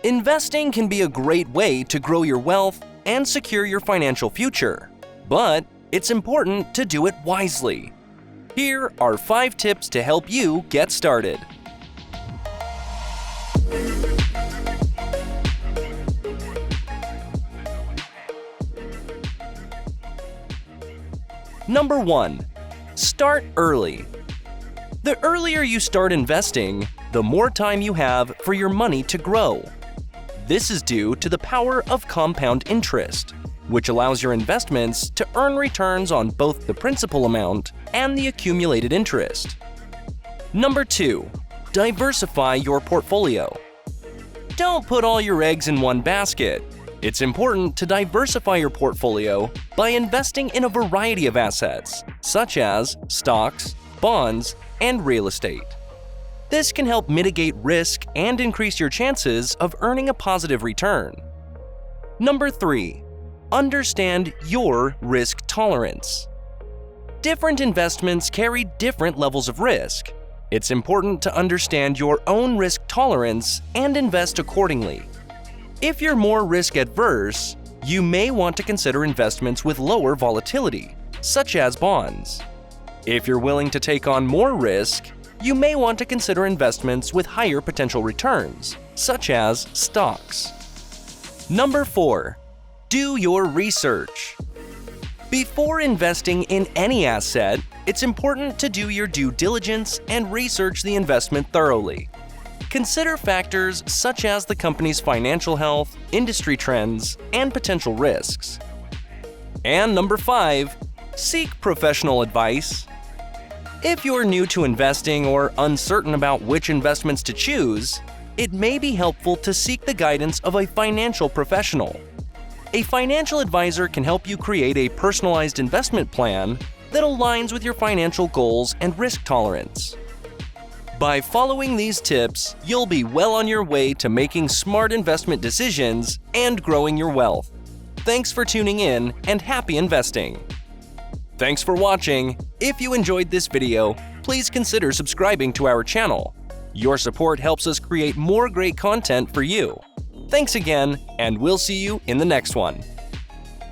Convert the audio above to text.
Investing can be a great way to grow your wealth and secure your financial future, but it's important to do it wisely. Here are 5 tips to help you get started. Number 1. Start early. The earlier you start investing, the more time you have for your money to grow. This is due to the power of compound interest, which allows your investments to earn returns on both the principal amount and the accumulated interest. Number 2. Diversify your portfolio. Don't put all your eggs in one basket. It's important to diversify your portfolio by investing in a variety of assets, such as stocks, bonds, and real estate. This can help mitigate risk and increase your chances of earning a positive return. Number 3. Understand your risk tolerance. Different investments carry different levels of risk. It's important to understand your own risk tolerance and invest accordingly. If you're more risk-averse, you may want to consider investments with lower volatility, such as bonds. If you're willing to take on more risk, you may want to consider investments with higher potential returns, such as stocks. Number 4. Do your research. Before investing in any asset, it's important to do your due diligence and research the investment thoroughly. Consider factors such as the company's financial health, industry trends, and potential risks. And number 5. Seek professional advice. If you're new to investing or uncertain about which investments to choose, it may be helpful to seek the guidance of a financial professional. A financial advisor can help you create a personalized investment plan that aligns with your financial goals and risk tolerance. By following these tips, you'll be well on your way to making smart investment decisions and growing your wealth. Thanks for tuning in and happy investing! Thanks for watching. If you enjoyed this video, please consider subscribing to our channel. Your support helps us create more great content for you. Thanks again, and we'll see you in the next one.